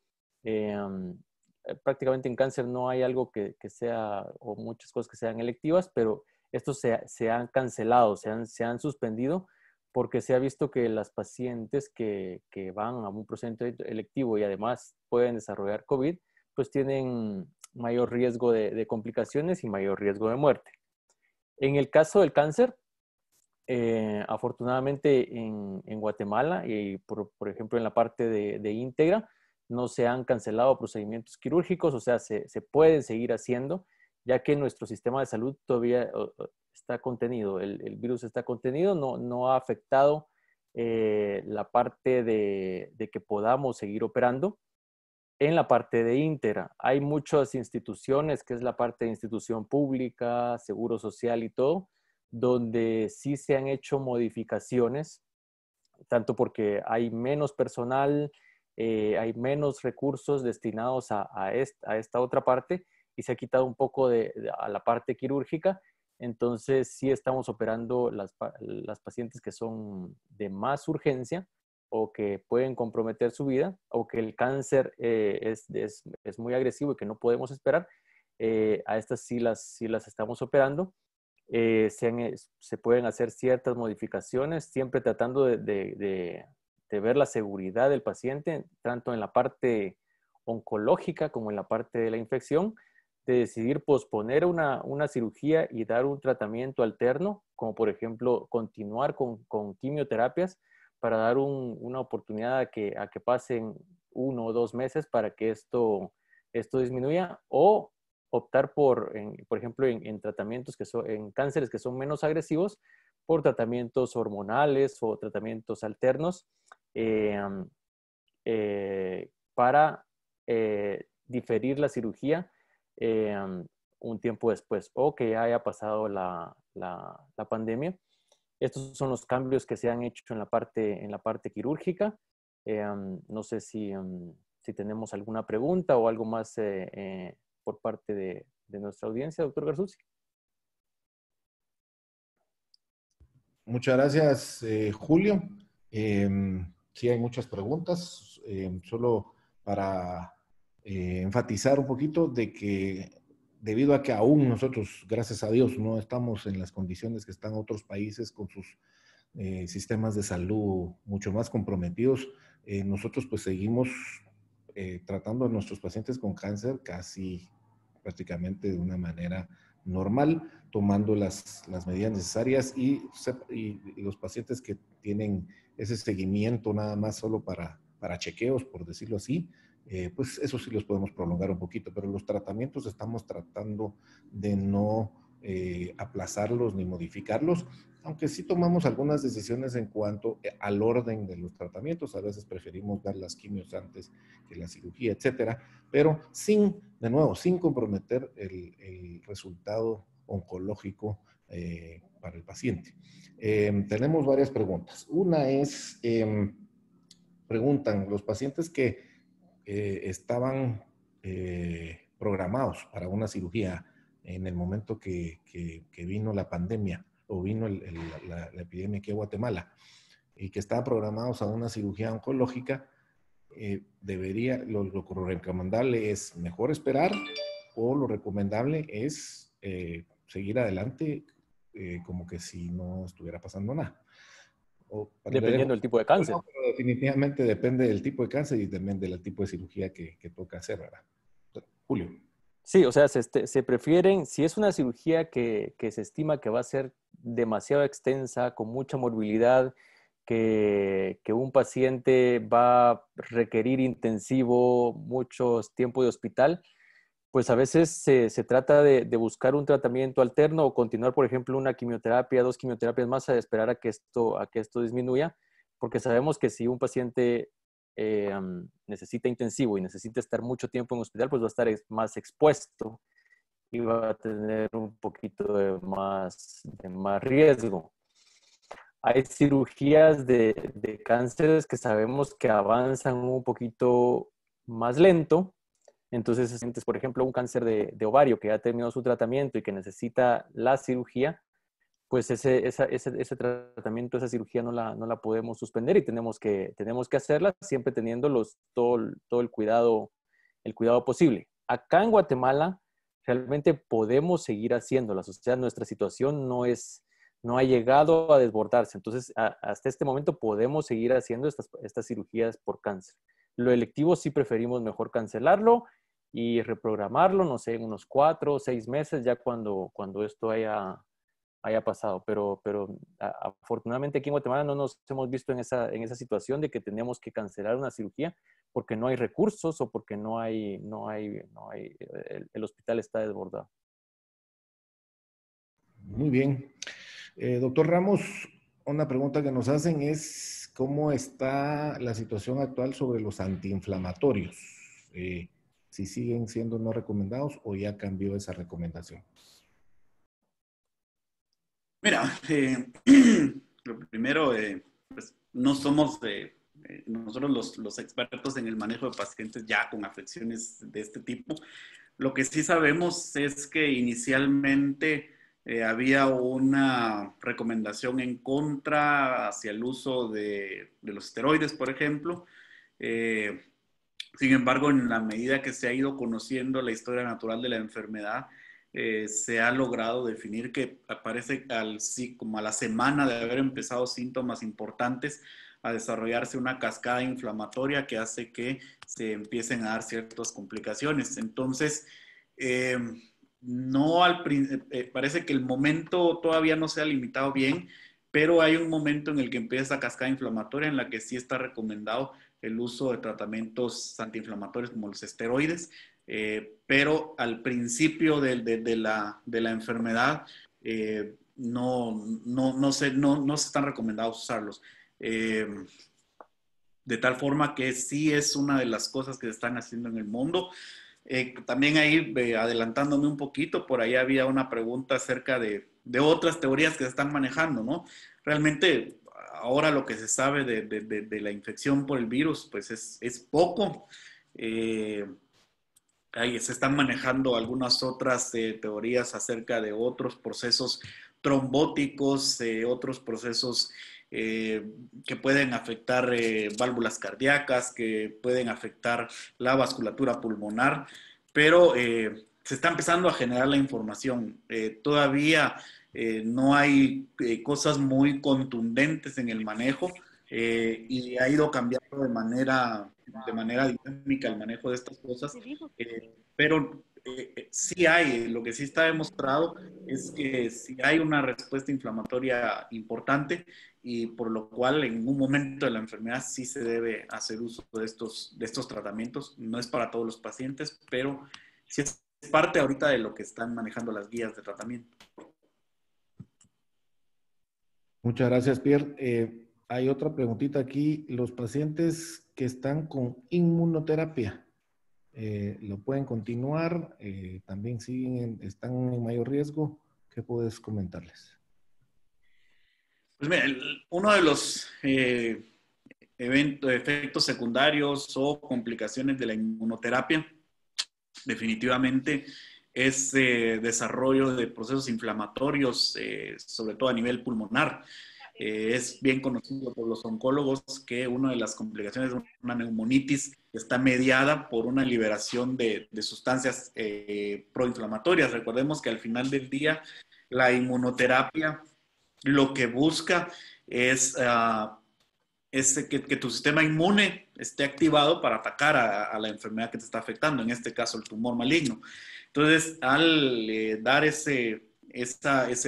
[SPEAKER 3] Prácticamente en cáncer no hay algo que sea, o muchas cosas que sean electivas, pero estos se han cancelado, se han suspendido, porque se ha visto que las pacientes que van a un procedimiento electivo y además pueden desarrollar COVID, pues tienen mayor riesgo de complicaciones y mayor riesgo de muerte. En el caso del cáncer, afortunadamente en Guatemala y por ejemplo en la parte de Íntegra, no se han cancelado procedimientos quirúrgicos, o sea, se pueden seguir haciendo, ya que nuestro sistema de salud todavía está contenido, el virus está contenido, no ha afectado la parte de que podamos seguir operando. En la parte de Íntegra hay muchas instituciones, que es la parte de institución pública, seguro social y todo, donde sí se han hecho modificaciones, tanto porque hay menos personal, hay menos recursos destinados a esta otra parte, y se ha quitado un poco a la parte quirúrgica. Entonces sí estamos operando las pacientes que son de más urgencia o que pueden comprometer su vida, o que el cáncer es muy agresivo y que no podemos esperar. A estas sí las estamos operando. Se pueden hacer ciertas modificaciones, siempre tratando de ver la seguridad del paciente, tanto en la parte oncológica como en la parte de la infección, de decidir posponer una cirugía y dar un tratamiento alterno, como por ejemplo continuar con quimioterapias, para dar una oportunidad a que pasen 1 o 2 meses para que esto disminuya, o optar por ejemplo, en tratamientos en cánceres que son menos agresivos, por tratamientos hormonales o tratamientos alternos para diferir la cirugía un tiempo después, o que ya haya pasado la pandemia. Estos son los cambios que se han hecho en la parte quirúrgica. No sé si tenemos alguna pregunta o algo más por parte de nuestra audiencia, doctor Garzuzzi.
[SPEAKER 1] Muchas gracias, Julio. Sí, hay muchas preguntas. Solo para enfatizar un poquito de que debido a que aún nosotros, gracias a Dios, no estamos en las condiciones que están otros países con sus sistemas de salud mucho más comprometidos, nosotros pues seguimos tratando a nuestros pacientes con cáncer casi prácticamente de una manera normal, tomando las medidas necesarias y los pacientes que tienen ese seguimiento nada más solo para chequeos, por decirlo así, pues eso sí los podemos prolongar un poquito, pero los tratamientos estamos tratando de no aplazarlos ni modificarlos, aunque sí tomamos algunas decisiones en cuanto al orden de los tratamientos. A veces preferimos dar las quimios antes que la cirugía, etcétera, pero de nuevo, sin comprometer el resultado oncológico para el paciente. Tenemos varias preguntas. Una es, preguntan, los pacientes que estaban programados para una cirugía en el momento que vino la pandemia o vino la epidemia aquí en Guatemala y que estaban programados a una cirugía oncológica, lo recomendable es mejor esperar, o lo recomendable es seguir adelante como que si no estuviera pasando nada.
[SPEAKER 3] Dependiendo del tipo de cáncer.
[SPEAKER 1] No, pero definitivamente depende del tipo de cáncer y también del tipo de cirugía que toca hacer, ¿verdad? Julio.
[SPEAKER 3] Sí, o sea, se prefieren, si es una cirugía que se estima que va a ser demasiado extensa, con mucha morbilidad, que un paciente va a requerir intensivo, muchos tiempos de hospital, pues a veces se trata de buscar un tratamiento alterno o continuar, por ejemplo, una quimioterapia, 2 quimioterapias más, a esperar a que esto disminuya, porque sabemos que si un paciente necesita intensivo y necesita estar mucho tiempo en hospital, pues va a estar más expuesto y va a tener un poquito de más riesgo. Hay cirugías de cánceres que sabemos que avanzan un poquito más lento. Entonces, por ejemplo, un cáncer de ovario que ya terminó su tratamiento y que necesita la cirugía, pues ese tratamiento, esa cirugía no la podemos suspender y tenemos que hacerla siempre teniendo todo el cuidado posible. Acá en Guatemala realmente podemos seguir haciéndolas, o sea, nuestra situación no ha llegado a desbordarse. Entonces, hasta este momento podemos seguir haciendo estas cirugías por cáncer. Lo electivo sí preferimos mejor cancelarlo y reprogramarlo, no sé, en unos 4 o 6 meses, ya cuando esto haya pasado. Pero afortunadamente aquí en Guatemala no nos hemos visto en esa situación de que tenemos que cancelar una cirugía porque no hay recursos o porque el hospital está desbordado.
[SPEAKER 1] Muy bien. Doctor Ramos, una pregunta que nos hacen es ¿cómo está la situación actual sobre los antiinflamatorios? Si siguen siendo no recomendados o ya cambió esa recomendación.
[SPEAKER 2] Mira, lo primero, pues no somos nosotros los expertos en el manejo de pacientes ya con afecciones de este tipo. Lo que sí sabemos es que inicialmente había una recomendación en contra hacia el uso de los esteroides, por ejemplo. Sin embargo, en la medida que se ha ido conociendo la historia natural de la enfermedad, se ha logrado definir que aparece como a la semana de haber empezado síntomas importantes a desarrollarse una cascada inflamatoria que hace que se empiecen a dar ciertas complicaciones. Entonces, parece que el momento todavía no se ha limitado bien, pero hay un momento en el que empieza esa cascada inflamatoria en la que sí está recomendado el uso de tratamientos antiinflamatorios como los esteroides, pero al principio de la enfermedad no se están recomendados usarlos. De tal forma que sí es una de las cosas que se están haciendo en el mundo. También ahí, adelantándome un poquito, por ahí había una pregunta acerca de otras teorías que se están manejando, ¿no? Realmente, ahora lo que se sabe de la infección por el virus, pues es poco. Ahí se están manejando algunas otras teorías acerca de otros procesos trombóticos, otros procesos que pueden afectar válvulas cardíacas, que pueden afectar la vasculatura pulmonar, pero se está empezando a generar la información. Todavía no hay cosas muy contundentes en el manejo y ha ido cambiando de manera dinámica el manejo de estas cosas, pero sí hay, lo que sí está demostrado es que sí hay una respuesta inflamatoria importante y por lo cual en un momento de la enfermedad sí se debe hacer uso de estos tratamientos. No es para todos los pacientes, pero sí es parte ahorita de lo que están manejando las guías de tratamiento.
[SPEAKER 1] Muchas gracias, Pierre. Hay otra preguntita aquí. Los pacientes que están con inmunoterapia, ¿lo pueden continuar? ¿También están en mayor riesgo? ¿Qué puedes comentarles?
[SPEAKER 2] Pues mira, uno de los efectos secundarios o complicaciones de la inmunoterapia definitivamente es desarrollo de procesos inflamatorios, sobre todo a nivel pulmonar. Es bien conocido por los oncólogos que una de las complicaciones de una neumonitis está mediada por una liberación de sustancias proinflamatorias. Recordemos que al final del día la inmunoterapia lo que busca es que tu sistema inmune esté activado para atacar a la enfermedad que te está afectando, en este caso el tumor maligno. Entonces, al dar ese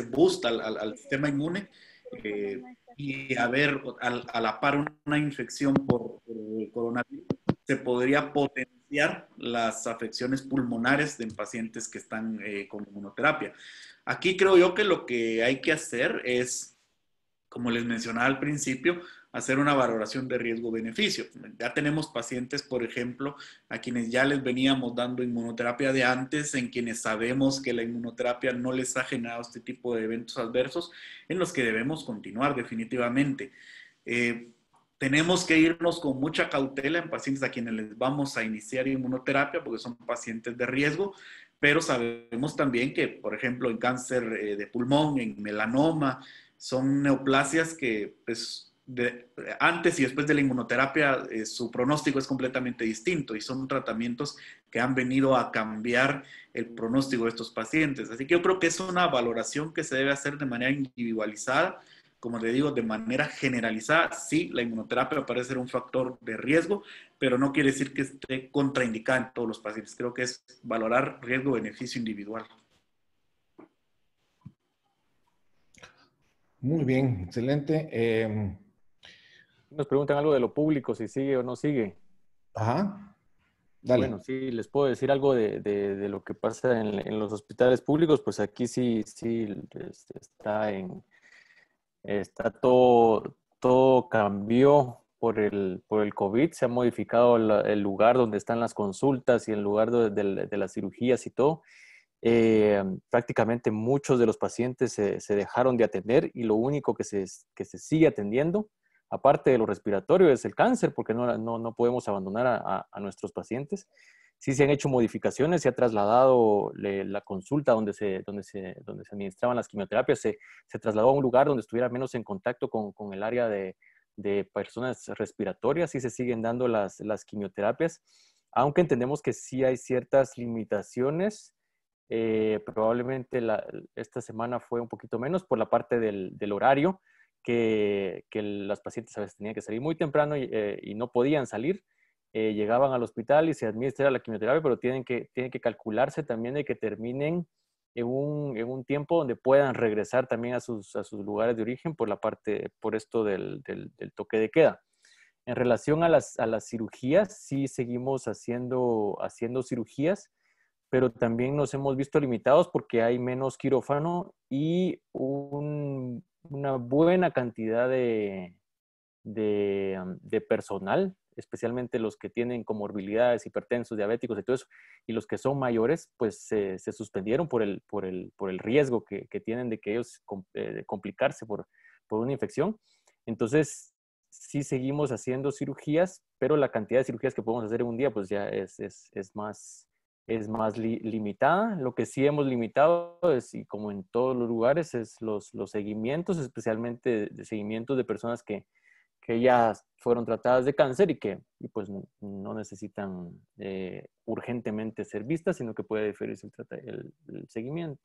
[SPEAKER 2] boost al sistema inmune y a la par una infección por coronavirus, se podría potenciar las afecciones pulmonares en pacientes que están con inmunoterapia. Aquí creo yo que lo que hay que hacer es, como les mencionaba al principio, hacer una valoración de riesgo-beneficio. Ya tenemos pacientes, por ejemplo, a quienes ya les veníamos dando inmunoterapia de antes, en quienes sabemos que la inmunoterapia no les ha generado este tipo de eventos adversos, en los que debemos continuar definitivamente. Tenemos que irnos con mucha cautela en pacientes a quienes les vamos a iniciar inmunoterapia, porque son pacientes de riesgo, pero sabemos también que, por ejemplo, en cáncer de pulmón, en melanoma, son neoplasias que pues, antes y después de la inmunoterapia su pronóstico es completamente distinto y son tratamientos que han venido a cambiar el pronóstico de estos pacientes. Así que yo creo que es una valoración que se debe hacer de manera individualizada, como te digo, de manera generalizada. Sí, la inmunoterapia parece ser un factor de riesgo, pero no quiere decir que esté contraindicada en todos los pacientes. Creo que es valorar riesgo-beneficio individual.
[SPEAKER 1] Muy bien, excelente.
[SPEAKER 3] Nos preguntan algo de lo público, si sigue o no sigue.
[SPEAKER 1] Ajá, dale.
[SPEAKER 3] Bueno, sí, les puedo decir algo de lo que pasa en los hospitales públicos, pues aquí sí está todo cambió por el COVID, se ha modificado el lugar donde están las consultas y el lugar de las cirugías y todo. Prácticamente muchos de los pacientes se dejaron de atender y lo único que se sigue atendiendo, aparte de lo respiratorio, es el cáncer, porque no podemos abandonar a nuestros pacientes. Sí se han hecho modificaciones, se ha trasladado la consulta donde se administraban las quimioterapias, se trasladó a un lugar donde estuviera menos en contacto con el área de personas respiratorias y se siguen dando las quimioterapias, aunque entendemos que sí hay ciertas limitaciones. Probablemente esta semana fue un poquito menos por la parte del horario, que las pacientes a veces tenían que salir muy temprano y no podían salir. Llegaban al hospital y se administra la quimioterapia, pero tienen que calcularse también de que terminen en un tiempo donde puedan regresar también a sus lugares de origen por esto del toque de queda. En relación a las cirugías, sí seguimos haciendo cirugías, pero también nos hemos visto limitados porque hay menos quirófano y una buena cantidad de personal, especialmente los que tienen comorbilidades, hipertensos, diabéticos y todo eso, y los que son mayores, pues se suspendieron por el riesgo que tienen de que ellos complicarse por una infección. Entonces, sí seguimos haciendo cirugías, pero la cantidad de cirugías que podemos hacer en un día, pues ya es más limitada. Lo que sí hemos limitado es, y como en todos los lugares, es los seguimientos, especialmente de seguimientos de personas que ya fueron tratadas de cáncer y pues no necesitan urgentemente ser vistas, sino que puede diferirse el seguimiento.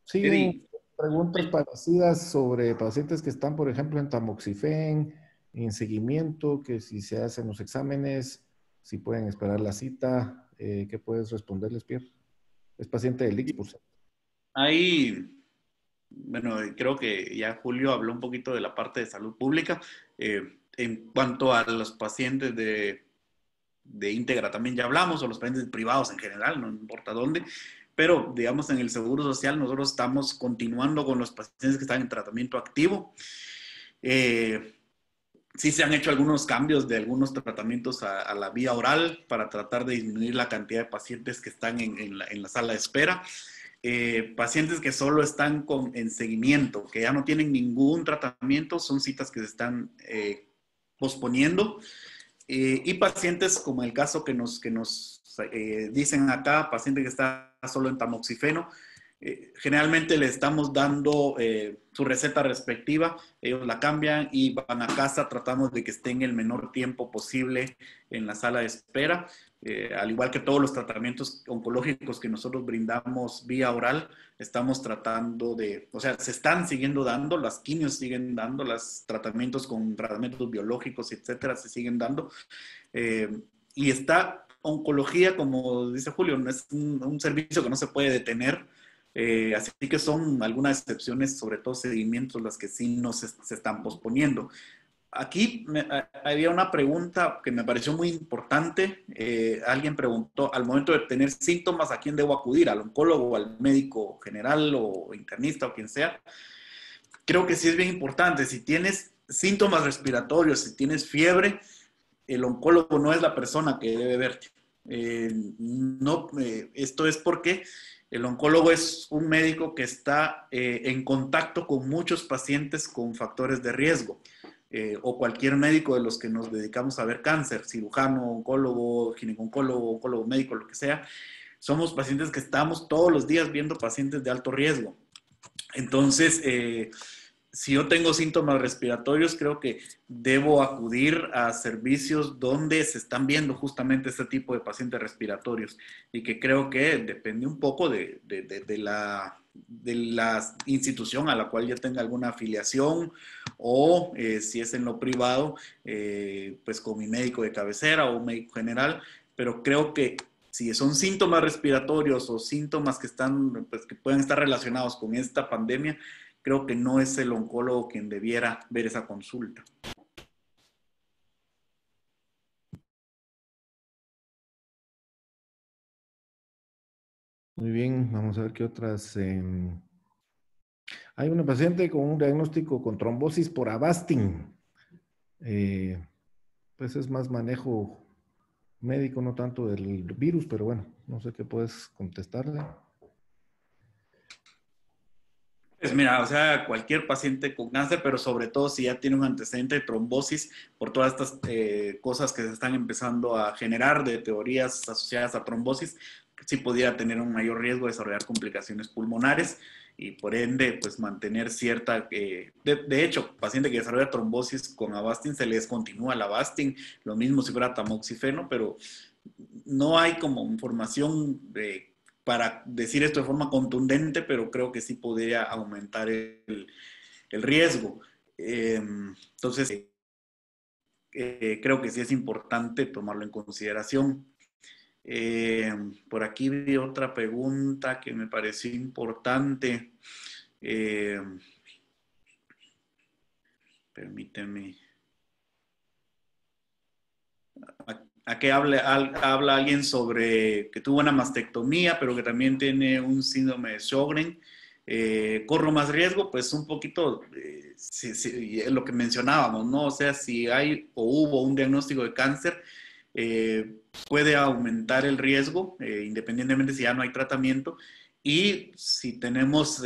[SPEAKER 1] Siguen preguntas parecidas sobre pacientes que están, por ejemplo, en tamoxifen, en seguimiento, que si se hacen los exámenes, si pueden esperar la cita. ¿Qué puedes responderles, Pierre? Es paciente del IX, por cierto.
[SPEAKER 2] Ahí, bueno, creo que ya Julio habló un poquito de la parte de salud pública. En cuanto a los pacientes de íntegra también ya hablamos, o los pacientes privados en general, no importa dónde, pero digamos en el Seguro Social nosotros estamos continuando con los pacientes que están en tratamiento activo. Sí se han hecho algunos cambios de algunos tratamientos a la vía oral para tratar de disminuir la cantidad de pacientes que están en la sala de espera. Pacientes que solo están en seguimiento, que ya no tienen ningún tratamiento, son citas que se están posponiendo. Y pacientes como el caso que nos dicen acá, paciente que está solo en tamoxifeno, generalmente le estamos dando su receta respectiva, ellos la cambian y van a casa, tratamos de que estén el menor tiempo posible en la sala de espera, al igual que todos los tratamientos oncológicos que nosotros brindamos vía oral, estamos tratando de, o sea, se están siguiendo dando, las quimios siguen dando, los tratamientos con tratamientos biológicos, etcétera, se siguen dando, y está oncología, como dice Julio, no es un servicio que no se puede detener. Así que son algunas excepciones, sobre todo seguimientos, las que sí no se están posponiendo. Aquí había una pregunta que me pareció muy importante. Alguien preguntó, al momento de tener síntomas, ¿a quién debo acudir? ¿Al oncólogo, al médico general o internista o quien sea? Creo que sí es bien importante. Si tienes síntomas respiratorios, si tienes fiebre, el oncólogo no es la persona que debe verte. Esto es porque el oncólogo es un médico que está en contacto con muchos pacientes con factores de riesgo, o cualquier médico de los que nos dedicamos a ver cáncer, cirujano, oncólogo, ginecólogo, oncólogo médico, lo que sea. Somos pacientes que estamos todos los días viendo pacientes de alto riesgo. Entonces, si yo tengo síntomas respiratorios, creo que debo acudir a servicios donde se están viendo justamente este tipo de pacientes respiratorios, y que creo que depende un poco de la institución a la cual yo tenga alguna afiliación, o si es en lo privado, pues con mi médico de cabecera o un médico general, pero creo que si son síntomas respiratorios o síntomas que pues, que pueden estar relacionados con esta pandemia, creo que no es el oncólogo quien debiera ver esa consulta.
[SPEAKER 1] Muy bien, vamos a ver qué otras. Hay una paciente con un diagnóstico con trombosis por Avastin. Pues es más manejo médico, no tanto del virus, pero bueno, no sé qué puedes contestarle.
[SPEAKER 2] Pues mira, o sea, cualquier paciente con cáncer, pero sobre todo si ya tiene un antecedente de trombosis, por todas estas cosas que se están empezando a generar de teorías asociadas a trombosis, sí podría tener un mayor riesgo de desarrollar complicaciones pulmonares y por ende, pues mantener cierta... de hecho, paciente que desarrolla trombosis con Avastin se le descontinúa el Avastin, lo mismo si fuera tamoxifeno, pero no hay como información para decir esto de forma contundente, pero creo que sí podría aumentar el riesgo. Entonces, creo que sí es importante tomarlo en consideración. Por aquí vi otra pregunta que me pareció importante. Permíteme. Aquí habla alguien sobre que tuvo una mastectomía, pero que también tiene un síndrome de Sjögren. ¿Corro más riesgo? Pues un poquito, lo que mencionábamos, ¿no? O sea, si hay o hubo un diagnóstico de cáncer, puede aumentar el riesgo, independientemente si ya no hay tratamiento. Y si tenemos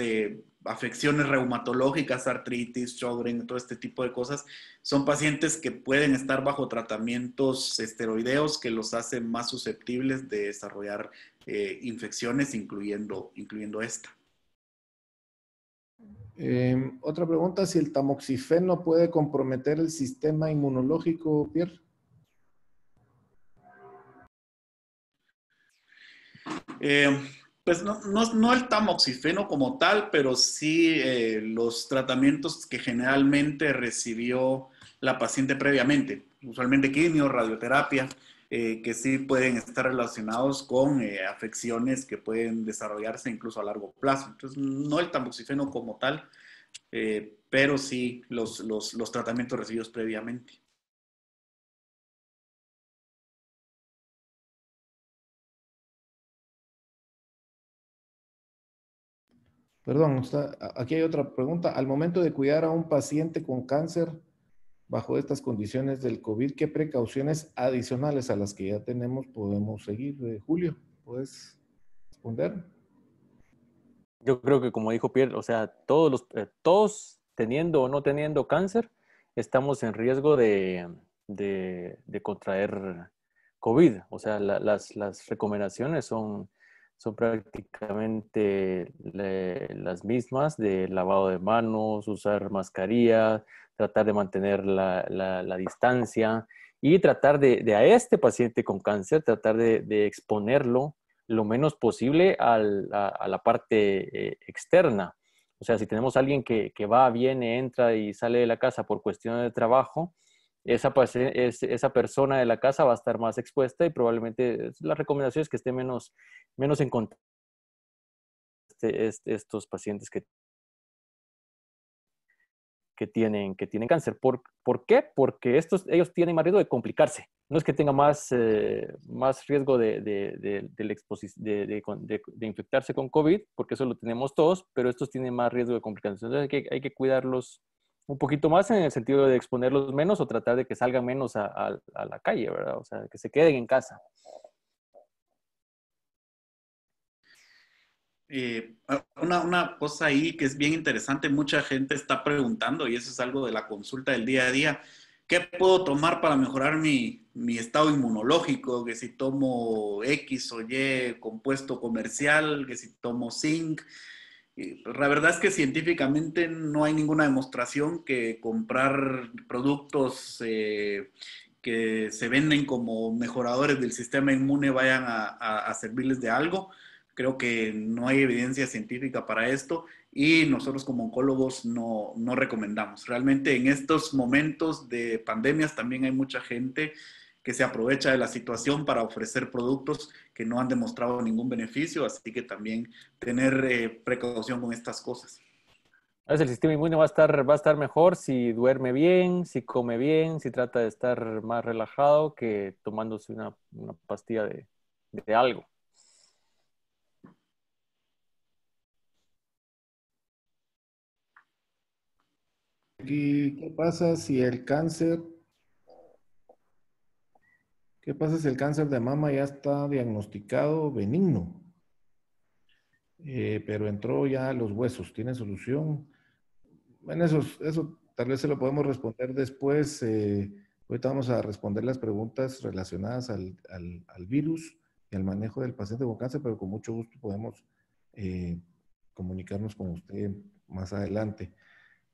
[SPEAKER 2] afecciones reumatológicas, artritis, Sjögren, todo este tipo de cosas, son pacientes que pueden estar bajo tratamientos esteroideos que los hacen más susceptibles de desarrollar infecciones, incluyendo esta.
[SPEAKER 1] Otra pregunta, si el tamoxifeno puede comprometer el sistema inmunológico, Pierre.
[SPEAKER 2] Pues no el tamoxifeno como tal, pero sí los tratamientos que generalmente recibió la paciente previamente, usualmente quimio, radioterapia, que sí pueden estar relacionados con afecciones que pueden desarrollarse incluso a largo plazo. Entonces, no el tamoxifeno como tal, pero sí los tratamientos recibidos previamente.
[SPEAKER 1] Perdón, aquí hay otra pregunta. Al momento de cuidar a un paciente con cáncer bajo estas condiciones del COVID, ¿qué precauciones adicionales a las que ya tenemos podemos seguir? Julio, ¿puedes responder?
[SPEAKER 3] Yo creo que como dijo Pierre, o sea, todos teniendo o no teniendo cáncer, estamos en riesgo de contraer COVID. O sea, las recomendaciones son prácticamente las mismas de lavado de manos, usar mascarilla, tratar de mantener la distancia y tratar de a este paciente con cáncer, tratar de exponerlo lo menos posible a la parte externa. O sea, si tenemos a alguien que va, viene, entra y sale de la casa por cuestiones de trabajo, esa persona de la casa va a estar más expuesta y probablemente la recomendación es que esté menos en contacto estos pacientes que tienen cáncer. ¿Por qué? Porque ellos tienen más riesgo de complicarse. No es que tengan más riesgo de infectarse con COVID, porque eso lo tenemos todos, pero estos tienen más riesgo de complicaciones. Entonces hay que cuidarlos un poquito más en el sentido de exponerlos menos o tratar de que salgan menos a la calle, ¿verdad? O sea, que se queden en casa.
[SPEAKER 2] Una cosa ahí que es bien interesante, mucha gente está preguntando, y eso es algo de la consulta del día a día, ¿qué puedo tomar para mejorar mi estado inmunológico? Que si tomo X o Y compuesto comercial, que si tomo zinc. La verdad es que científicamente no hay ninguna demostración que comprar productos que se venden como mejoradores del sistema inmune vayan a servirles de algo. Creo que no hay evidencia científica para esto y nosotros como oncólogos no recomendamos. Realmente en estos momentos de pandemias también hay mucha gente que se aprovecha de la situación para ofrecer productos que no han demostrado ningún beneficio, así que también tener precaución con estas cosas.
[SPEAKER 3] El sistema inmune va a estar mejor si duerme bien, si come bien, si trata de estar más relajado que tomándose una pastilla de algo.
[SPEAKER 1] ¿Y qué pasa si el cáncer de mama ya está diagnosticado benigno? Pero entró ya a los huesos, ¿tiene solución? Bueno, eso tal vez se lo podemos responder después. Ahorita vamos a responder las preguntas relacionadas al virus y al manejo del paciente con cáncer, pero con mucho gusto podemos comunicarnos con usted más adelante.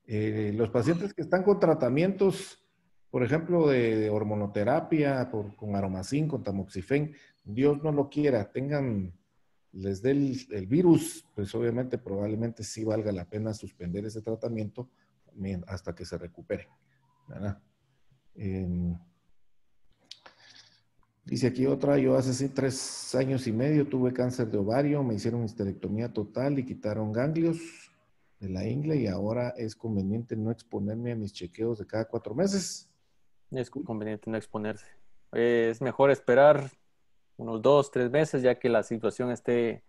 [SPEAKER 1] Los pacientes que están con tratamientos, por ejemplo, de hormonoterapia, con aromacin, con tamoxifen, Dios no lo quiera, les dé el virus, pues obviamente probablemente sí valga la pena suspender ese tratamiento hasta que se recupere, ¿verdad? Dice aquí otra, yo hace 3 años y medio tuve cáncer de ovario, me hicieron histerectomía total y quitaron ganglios. de la ingle y ahora es conveniente no exponerme a mis chequeos de cada 4 meses.
[SPEAKER 3] Es conveniente no exponerse. Es mejor esperar unos 2, 3 meses ya que la situación esté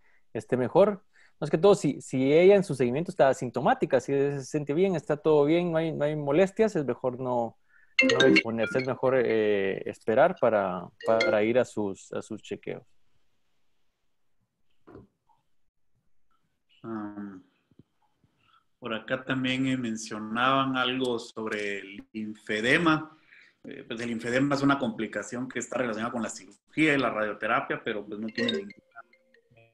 [SPEAKER 3] mejor. Más que todo, si ella en su seguimiento está asintomática, si se siente bien, está todo bien, no hay molestias, es mejor no exponerse, es mejor esperar para ir a sus chequeos.
[SPEAKER 2] Por acá también mencionaban algo sobre el linfedema. Pues el linfedema es una complicación que está relacionada con la cirugía y la radioterapia, pero pues no tiene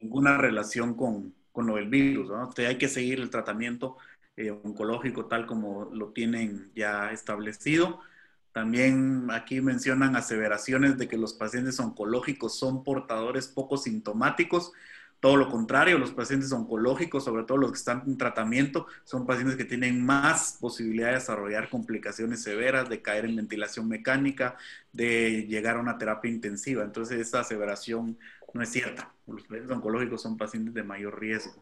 [SPEAKER 2] ninguna relación con lo del virus, ¿no? Entonces hay que seguir el tratamiento oncológico tal como lo tienen ya establecido. También aquí mencionan aseveraciones de que los pacientes oncológicos son portadores poco sintomáticos. Todo lo contrario, los pacientes oncológicos, sobre todo los que están en tratamiento, son pacientes que tienen más posibilidad de desarrollar complicaciones severas, de caer en ventilación mecánica, de llegar a una terapia intensiva. Entonces, esta aseveración no es cierta. Los pacientes oncológicos son pacientes de mayor riesgo.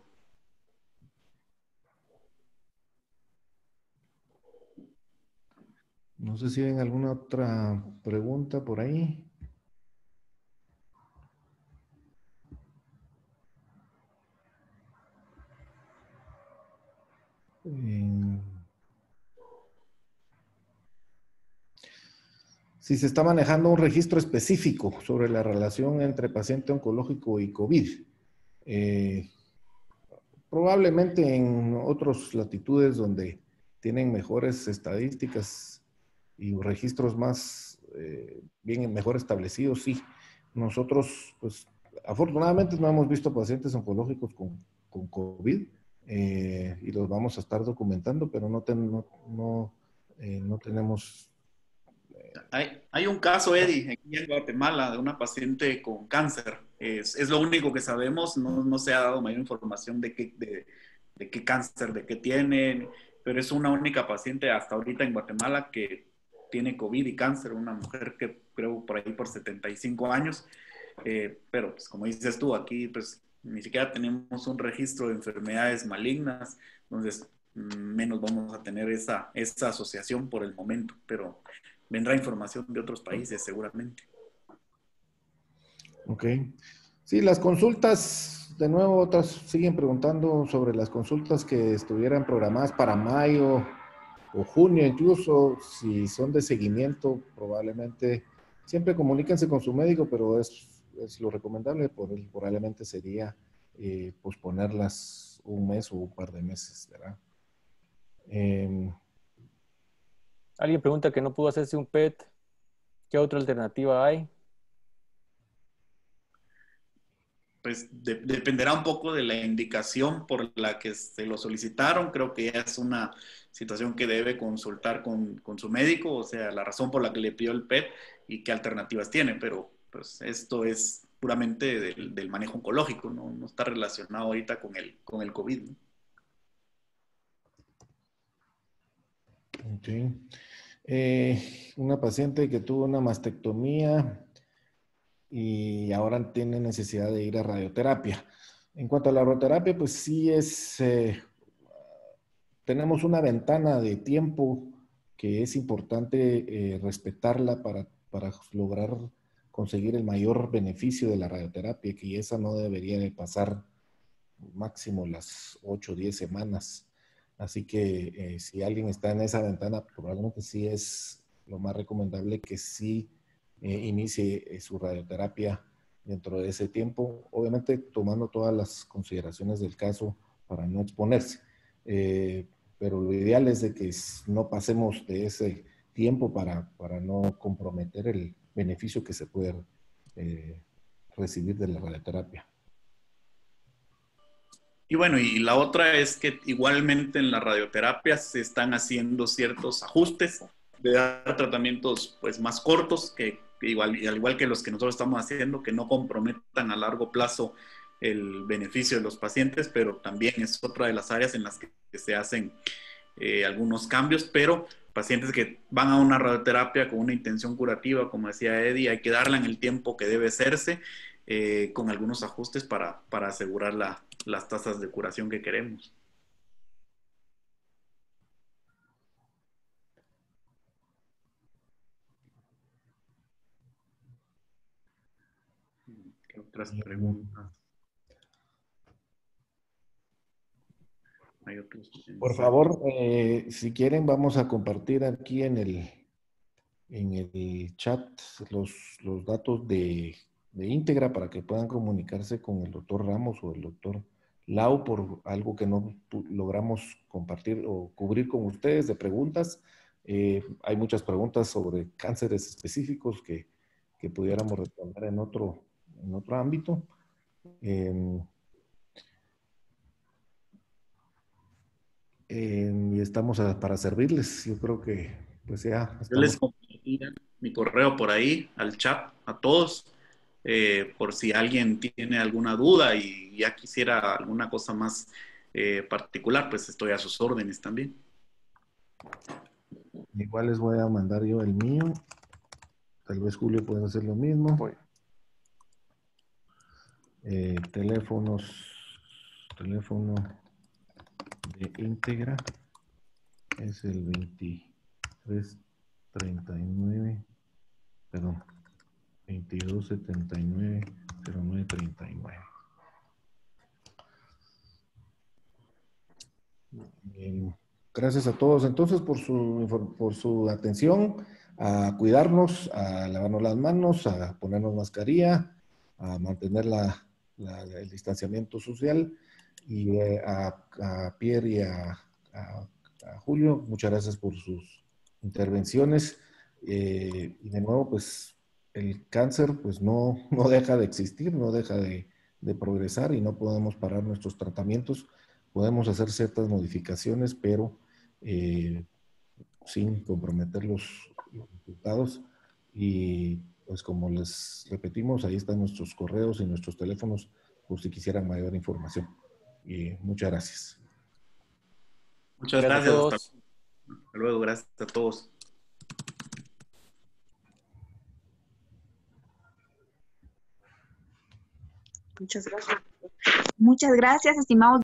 [SPEAKER 1] No sé si ven alguna otra pregunta por ahí. Si se está manejando un registro específico sobre la relación entre paciente oncológico y COVID. Probablemente en otras latitudes donde tienen mejores estadísticas y registros más bien mejor establecidos, sí. Nosotros, pues, afortunadamente no hemos visto pacientes oncológicos con COVID y los vamos a estar documentando, pero no tenemos...
[SPEAKER 2] Hay un caso, Eddie, aquí en Guatemala, de una paciente con cáncer. Es lo único que sabemos, no se ha dado mayor información de qué cáncer, de qué tiene, pero es una única paciente hasta ahorita en Guatemala que tiene COVID y cáncer, una mujer que creo por ahí por 75 años, pero pues como dices tú, aquí pues ni siquiera tenemos un registro de enfermedades malignas, entonces menos vamos a tener esa asociación por el momento, pero vendrá información de otros países seguramente.
[SPEAKER 1] Ok. Sí, las consultas, de nuevo, otras siguen preguntando sobre las consultas que estuvieran programadas para mayo o junio, incluso si son de seguimiento, probablemente siempre comuníquense con su médico, pero es lo recomendable, probablemente sería posponerlas un mes o un par de meses, ¿verdad?
[SPEAKER 3] Alguien pregunta que no pudo hacerse un PET. ¿Qué otra alternativa hay?
[SPEAKER 2] Pues dependerá un poco de la indicación por la que se lo solicitaron. Creo que ya es una situación que debe consultar con su médico, o sea, la razón por la que le pidió el PET y qué alternativas tiene, pero pues esto es puramente del manejo oncológico, no está relacionado ahorita con el COVID, ¿no?
[SPEAKER 1] Ok. Una paciente que tuvo una mastectomía y ahora tiene necesidad de ir a radioterapia. En cuanto a la radioterapia, pues sí tenemos una ventana de tiempo que es importante respetarla para lograr conseguir el mayor beneficio de la radioterapia, que esa no debería de pasar máximo las 8 o 10 semanas. Así que si alguien está en esa ventana, probablemente sí es lo más recomendable que sí inicie su radioterapia dentro de ese tiempo, obviamente tomando todas las consideraciones del caso para no exponerse. Pero lo ideal es de que no pasemos de ese tiempo para no comprometer el beneficio que se puede recibir de la radioterapia.
[SPEAKER 2] Y bueno, y la otra es que igualmente en la radioterapia se están haciendo ciertos ajustes de dar tratamientos pues más cortos que al igual que los que nosotros estamos haciendo, que no comprometan a largo plazo el beneficio de los pacientes, pero también es otra de las áreas en las que se hacen algunos cambios, pero pacientes que van a una radioterapia con una intención curativa, como decía Eddie, hay que darla en el tiempo que debe hacerse, con algunos ajustes para asegurar las tasas de curación que queremos. otras preguntas. Hay otros
[SPEAKER 1] Por
[SPEAKER 2] mensajes.
[SPEAKER 1] favor, si quieren, vamos a compartir aquí en el chat los datos de Íntegra para que puedan comunicarse con el doctor Ramos o el doctor Lau por algo que no logramos compartir o cubrir con ustedes de preguntas. Hay muchas preguntas sobre cánceres específicos que pudiéramos responder en otro ámbito. Y estamos para servirles. Yo creo que pues ya
[SPEAKER 2] Yo les
[SPEAKER 1] estamos.
[SPEAKER 2] compartía mi correo por ahí, al chat, a todos, por si alguien tiene alguna duda y ya quisiera alguna cosa más particular, pues estoy a sus órdenes también.
[SPEAKER 1] Igual les voy a mandar yo el mío. Tal vez Julio pueda hacer lo mismo.
[SPEAKER 3] Voy.
[SPEAKER 1] Teléfono de Íntegra es el 2339, perdón, 2279-0939. Gracias a todos entonces por su atención, a cuidarnos, a lavarnos las manos, a ponernos mascarilla, a mantener el distanciamiento social. Y a Pierre y a Julio, muchas gracias por sus intervenciones. Y de nuevo, pues el cáncer pues no deja de existir, no deja de progresar y no podemos parar nuestros tratamientos. Podemos hacer ciertas modificaciones, pero sin comprometer los resultados. Y pues como les repetimos, ahí están nuestros correos y nuestros teléfonos por si quisieran mayor información. Y muchas gracias.
[SPEAKER 2] Muchas
[SPEAKER 3] Gracias a
[SPEAKER 2] gracias.
[SPEAKER 3] todos.
[SPEAKER 2] Hasta luego. Gracias a todos.
[SPEAKER 4] Muchas gracias. Muchas gracias, estimados